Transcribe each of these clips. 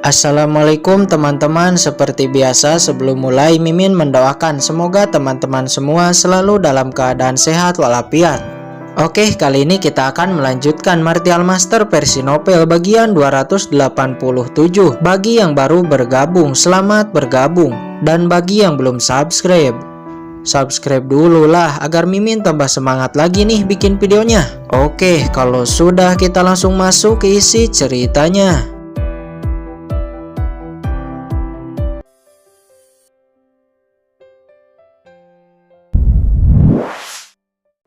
Assalamualaikum teman-teman, seperti biasa sebelum mulai Mimin mendoakan semoga teman-teman semua selalu dalam keadaan sehat walafiat. Oke, kali ini kita akan melanjutkan Martial Master versi novel bagian 287. Bagi yang baru bergabung, selamat bergabung. Dan bagi yang belum subscribe dulu lah agar Mimin tambah semangat lagi nih bikin videonya. Oke, kalau sudah kita langsung masuk ke isi ceritanya.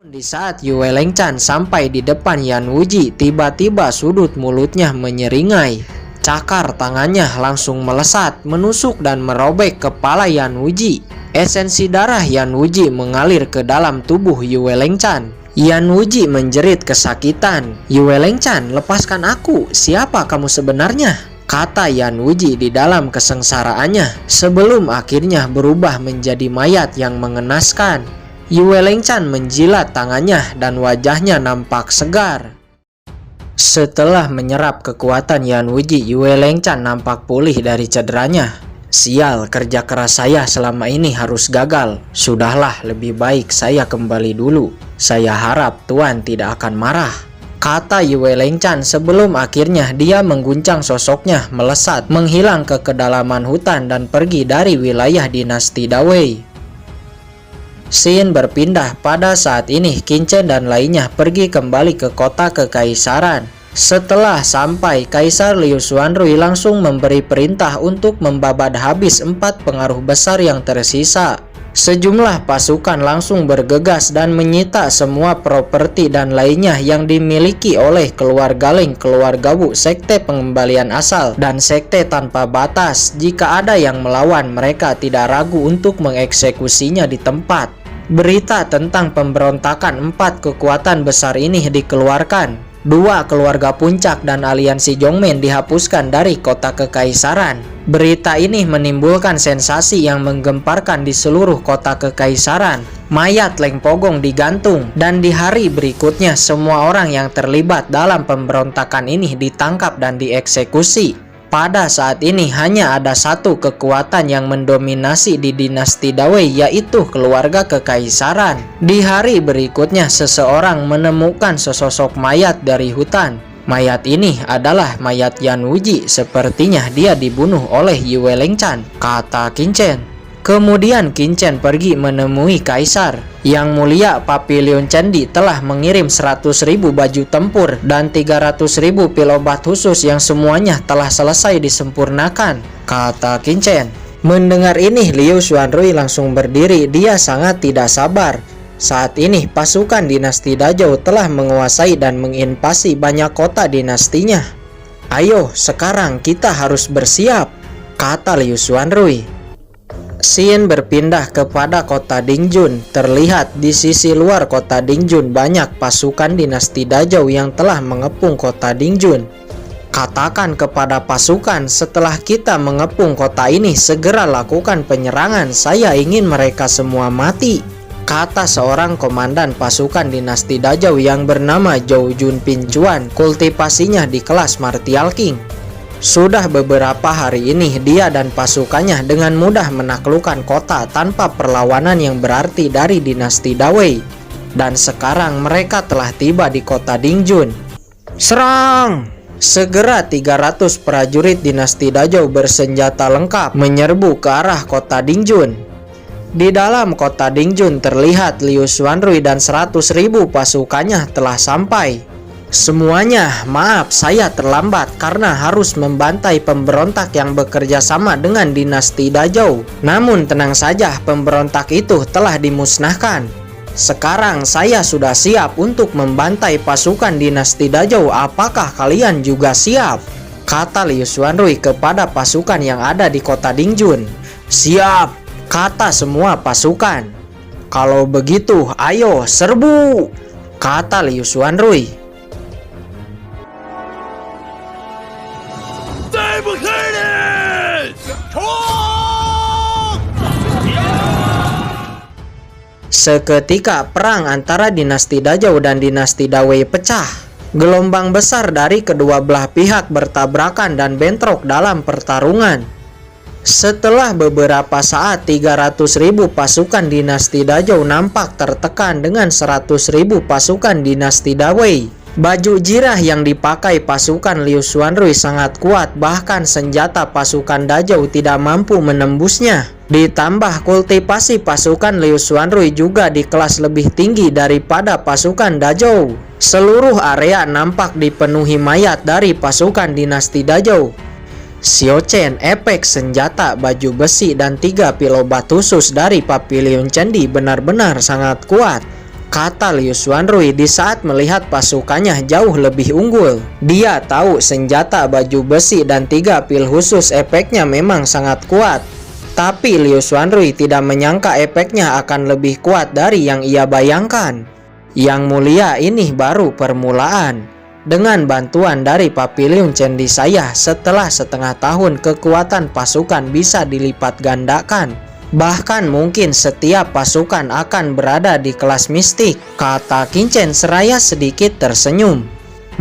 Di saat Yue Lengchan sampai di depan Yan Wuji, tiba-tiba sudut mulutnya menyeringai. Cakar tangannya langsung melesat, menusuk dan merobek kepala Yan Wuji. Esensi darah Yan Wuji mengalir ke dalam tubuh Yue Lengchan. Yan Wuji menjerit kesakitan. "Yue Lengchan, lepaskan aku. Siapa kamu sebenarnya?" kata Yan Wuji di dalam kesengsaraannya, sebelum akhirnya berubah menjadi mayat yang mengenaskan. Yue Lengchan menjilat tangannya dan wajahnya nampak segar. Setelah menyerap kekuatan Yan Wuji, Yue Lengchan nampak pulih dari cederanya. "Sial, kerja keras saya selama ini harus gagal. Sudahlah, lebih baik saya kembali dulu. Saya harap Tuan tidak akan marah," kata Yue Lengchan sebelum akhirnya dia mengguncang sosoknya melesat, menghilang ke kedalaman hutan dan pergi dari wilayah dinasti Dawei. Scene berpindah pada saat ini Qinchen dan lainnya pergi kembali ke kota kekaisaran. Setelah sampai, Kaisar Liu Xuanrui langsung memberi perintah untuk membabat habis 4 pengaruh besar yang tersisa. Sejumlah pasukan langsung bergegas dan menyita semua properti dan lainnya yang dimiliki oleh keluarga Ling, keluarga Wu, sekte pengembalian asal, dan sekte tanpa batas. Jika ada yang melawan, mereka tidak ragu untuk mengeksekusinya di tempat. Berita tentang pemberontakan 4 kekuatan besar ini dikeluarkan. 2 keluarga puncak dan aliansi Zhongmen dihapuskan dari kota kekaisaran. Berita ini menimbulkan sensasi yang menggemparkan di seluruh kota kekaisaran. Mayat Leng Pogong digantung, dan di hari berikutnya semua orang yang terlibat dalam pemberontakan ini ditangkap dan dieksekusi. Pada saat ini hanya ada satu kekuatan yang mendominasi di dinasti Dawei, yaitu keluarga kekaisaran. Di hari berikutnya seseorang menemukan sesosok mayat dari hutan. Mayat ini adalah mayat Yan Wuji. Sepertinya dia dibunuh oleh Yue Lengchan, kata Qinchen. Kemudian Qinchen pergi menemui Kaisar. Yang mulia, Papilion Candi telah mengirim 100.000 baju tempur dan 300.000 pil obat khusus yang semuanya telah selesai disempurnakan, kata Qinchen. Mendengar ini, Liu Xuanrui langsung berdiri. Dia sangat tidak sabar. Saat ini pasukan dinasti Dazhou telah menguasai dan menginvasi banyak kota dinastinya. "Ayo, sekarang kita harus bersiap," kata Liu Xuanrui. Scene berpindah kepada kota Dingjun. Terlihat di sisi luar kota Dingjun banyak pasukan dinasti Dazhou yang telah mengepung kota Dingjun. "Katakan kepada pasukan, setelah kita mengepung kota ini, segera lakukan penyerangan. Saya ingin mereka semua mati," kata seorang komandan pasukan dinasti Dazhou yang bernama Zhou Junpin Chuan. Kultivasinya di kelas Martial King. Sudah beberapa hari ini dia dan pasukannya dengan mudah menaklukkan kota tanpa perlawanan yang berarti dari dinasti Dawei. Dan sekarang mereka telah tiba di kota Dingjun. "Serang!" Segera 300 prajurit dinasti Dazhou bersenjata lengkap menyerbu ke arah kota Dingjun. Di dalam kota Dingjun terlihat Liu Xuanrui dan 100.000 pasukannya telah sampai. "Semuanya, maaf saya terlambat karena harus membantai pemberontak yang bekerja sama dengan dinasti Dazhou. Namun tenang saja, pemberontak itu telah dimusnahkan. Sekarang saya sudah siap untuk membantai pasukan dinasti Dazhou. Apakah kalian juga siap?" kata Liu Xuanrui kepada pasukan yang ada di kota Dingjun. "Siap," kata semua pasukan. "Kalau begitu, ayo serbu," kata Liu Xuanrui. Seketika perang antara dinasti Dazhou dan dinasti Dawei pecah. Gelombang besar dari kedua belah pihak bertabrakan dan bentrok dalam pertarungan. Setelah beberapa saat, 300.000 pasukan dinasti Dazhou nampak tertekan dengan 100.000 pasukan dinasti Dawei. Baju jirah yang dipakai pasukan Liu Xuanrui sangat kuat, bahkan senjata pasukan Dazhou tidak mampu menembusnya. Ditambah kultivasi pasukan Liu Xuanrui juga di kelas lebih tinggi daripada pasukan Dazhou. Seluruh area nampak dipenuhi mayat dari pasukan dinasti Dazhou. Xiao Chen, efek senjata, baju besi, dan 3 pilobat khusus dari Pavilion Candi benar-benar sangat kuat, kata Liu Xuanrui di saat melihat pasukannya jauh lebih unggul. Dia tahu senjata, baju besi, dan 3 pil khusus efeknya memang sangat kuat. Tapi Liu Xuanrui tidak menyangka efeknya akan lebih kuat dari yang ia bayangkan. Yang mulia, ini baru permulaan. Dengan bantuan dari Pavilion Candi saya, setelah setengah tahun kekuatan pasukan bisa dilipat gandakan. Bahkan mungkin setiap pasukan akan berada di kelas mistik, kata Qin Chen seraya sedikit tersenyum.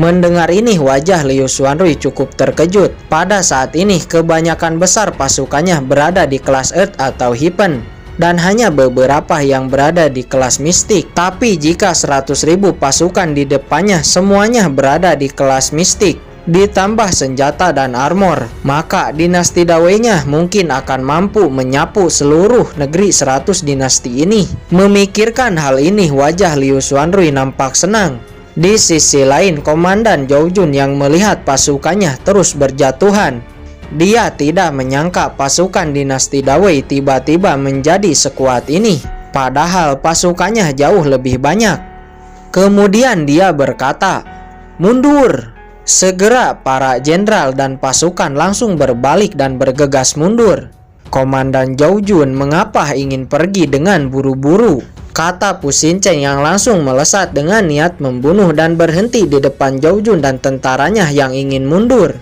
Mendengar ini, wajah Liu Xuanrui cukup terkejut. Pada saat ini kebanyakan besar pasukannya berada di kelas Earth atau Heaven, dan hanya beberapa yang berada di kelas mistik. Tapi jika 100.000 pasukan di depannya semuanya berada di kelas mistik, ditambah senjata dan armor, maka dinasti Dawei-nya mungkin akan mampu menyapu seluruh negeri 100 dinasti ini. Memikirkan hal ini, wajah Liu Xuanrui nampak senang. Di sisi lain, Komandan Zhou Jun yang melihat pasukannya terus berjatuhan. Dia tidak menyangka pasukan dinasti Dawei tiba-tiba menjadi sekuat ini, padahal pasukannya jauh lebih banyak. Kemudian dia berkata, "Mundur!" Segera para jenderal dan pasukan langsung berbalik dan bergegas mundur. Komandan Zhou Jun mengapa ingin pergi dengan buru-buru, kata Pu Xincheng yang langsung melesat dengan niat membunuh dan berhenti di depan Zhou Jun dan tentaranya yang ingin mundur.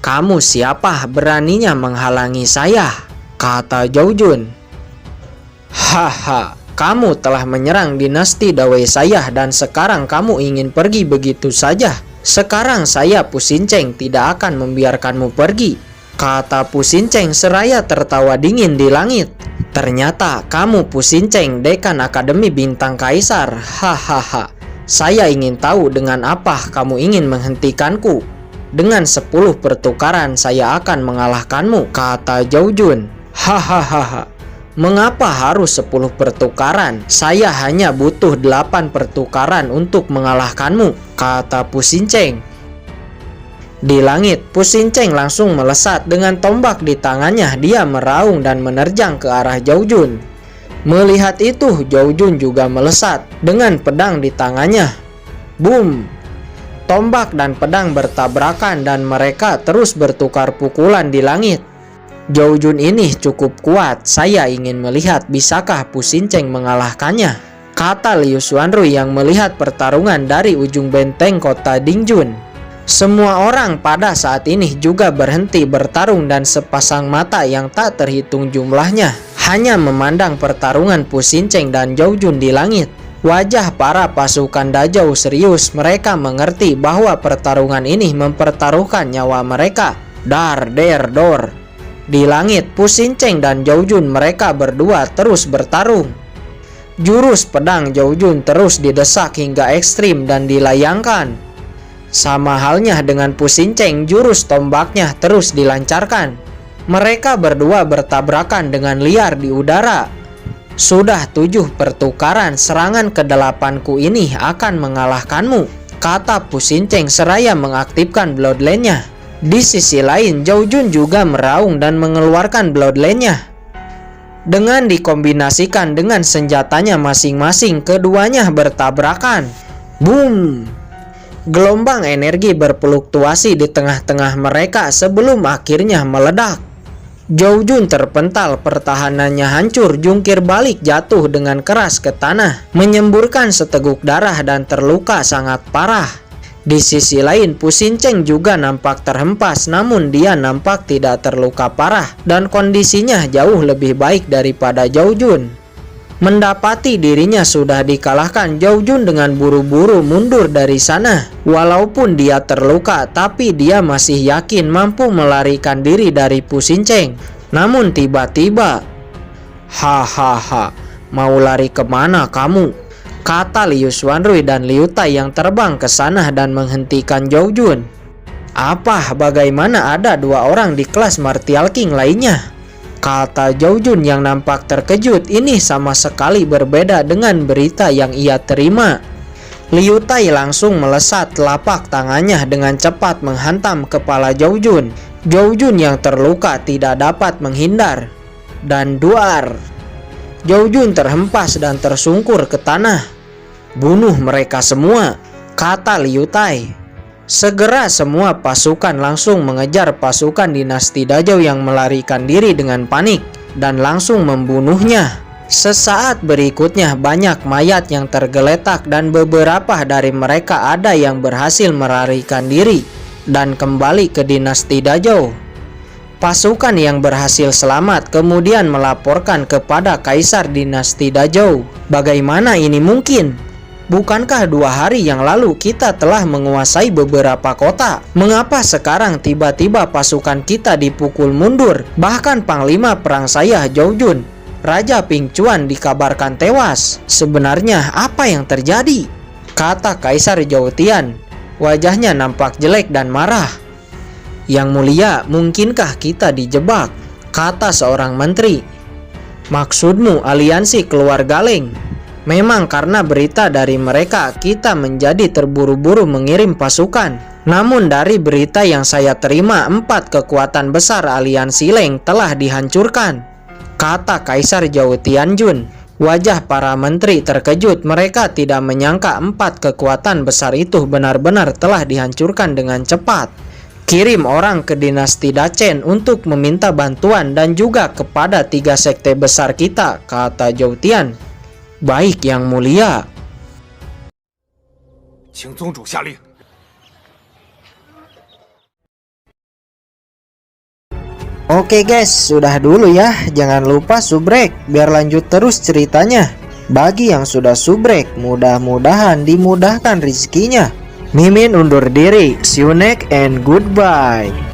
"Kamu siapa beraninya menghalangi saya?" kata Zhou Jun. "Haha, kamu telah menyerang dinasti Dawei saya dan sekarang kamu ingin pergi begitu saja. Sekarang saya Pu Xincheng tidak akan membiarkanmu pergi," kata Pu Xincheng seraya tertawa dingin di langit. "Ternyata kamu Pu Xincheng, dekan Akademi Bintang Kaisar. Hahaha, saya ingin tahu dengan apa kamu ingin menghentikanku. Dengan 10 pertukaran saya akan mengalahkanmu," kata Zhou Jun. "Hahaha, mengapa harus 10 pertukaran? Saya hanya butuh 8 pertukaran untuk mengalahkanmu," kata Pu Xincheng. Di langit, Pu Xincheng langsung melesat dengan tombak di tangannya. Dia meraung dan menerjang ke arah Zhou Jun. Melihat itu, Zhou Jun juga melesat dengan pedang di tangannya. Boom! Tombak dan pedang bertabrakan dan mereka terus bertukar pukulan di langit. Zhou Jun ini cukup kuat. Saya ingin melihat bisakah Pu Xincheng mengalahkannya, kata Liu Xuanrui yang melihat pertarungan dari ujung benteng kota Dingjun. Semua orang pada saat ini juga berhenti bertarung dan sepasang mata yang tak terhitung jumlahnya hanya memandang pertarungan Pu Xincheng dan Zhou Jun di langit. Wajah para pasukan Dazhou serius. Mereka mengerti bahwa pertarungan ini mempertaruhkan nyawa mereka. Dar der dor. Di langit, Pu Xincheng dan Zhou Jun mereka berdua terus bertarung. Jurus pedang Zhou Jun terus didesak hingga ekstrim dan dilayangkan. Sama halnya dengan Pu Xincheng, jurus tombaknya terus dilancarkan. Mereka berdua bertabrakan dengan liar di udara. "Sudah 7 pertukaran, serangan ke-8ku ini akan mengalahkanmu," kata Pu Xincheng seraya mengaktifkan Bloodline-nya. Di sisi lain, Zhou Jun juga meraung dan mengeluarkan Bloodline-nya. Dengan dikombinasikan dengan senjatanya masing-masing, keduanya bertabrakan. Boom! Gelombang energi berfluktuasi di tengah-tengah mereka sebelum akhirnya meledak. Zhou Jun terpental, pertahanannya hancur, jungkir balik jatuh dengan keras ke tanah, menyemburkan seteguk darah dan terluka sangat parah. Di sisi lain, Pu Xincheng juga nampak terhempas, namun dia nampak tidak terluka parah dan kondisinya jauh lebih baik daripada Zhou Jun. Mendapati dirinya sudah dikalahkan, Zhao Jun dengan buru-buru mundur dari sana. Walaupun dia terluka, tapi dia masih yakin mampu melarikan diri dari Pu Xincheng. Namun tiba-tiba, hahaha, mau lari kemana kamu? Kata Liu Xuanrui dan Liu Tai yang terbang ke sana dan menghentikan Zhao Jun. Apa, bagaimana ada 2 orang di kelas Martial King lainnya? Kata Zhao Jun yang nampak terkejut. Ini sama sekali berbeda dengan berita yang ia terima. Liu Tai langsung melesat telapak tangannya dengan cepat menghantam kepala Zhao Jun. Zhao Jun yang terluka tidak dapat menghindar. Dan duar, Zhao Jun terhempas dan tersungkur ke tanah. Bunuh mereka semua, kata Liu Tai. Segera semua pasukan langsung mengejar pasukan dinasti Dazhou yang melarikan diri dengan panik dan langsung membunuhnya. Sesaat berikutnya banyak mayat yang tergeletak dan beberapa dari mereka ada yang berhasil melarikan diri dan kembali ke dinasti Dazhou. Pasukan yang berhasil selamat kemudian melaporkan kepada Kaisar dinasti Dazhou. Bagaimana ini mungkin? Bukankah 2 hari yang lalu kita telah menguasai beberapa kota? Mengapa sekarang tiba-tiba pasukan kita dipukul mundur? Bahkan panglima perang saya, Zhao Jun, Raja Ping Chuan, dikabarkan tewas. Sebenarnya apa yang terjadi? Kata Kaisar Zhou Tian. Wajahnya nampak jelek dan marah. Yang mulia, mungkinkah kita dijebak? Kata seorang menteri. Maksudmu aliansi keluarga Leng? Memang karena berita dari mereka kita menjadi terburu-buru mengirim pasukan. Namun dari berita yang saya terima 4 kekuatan besar aliansi Leng telah dihancurkan, kata Kaisar Zhou Tianjun. Wajah para menteri terkejut. Mereka tidak menyangka 4 kekuatan besar itu benar-benar telah dihancurkan dengan cepat. Kirim orang ke dinasti Dacen untuk meminta bantuan dan juga kepada 3 sekte besar kita, kata Zhou Tian. Baik yang mulia. Oke guys, sudah dulu ya. Jangan lupa subrek biar lanjut terus ceritanya. Bagi yang sudah subrek, mudah-mudahan dimudahkan rezekinya. Mimin undur diri. See you next and goodbye.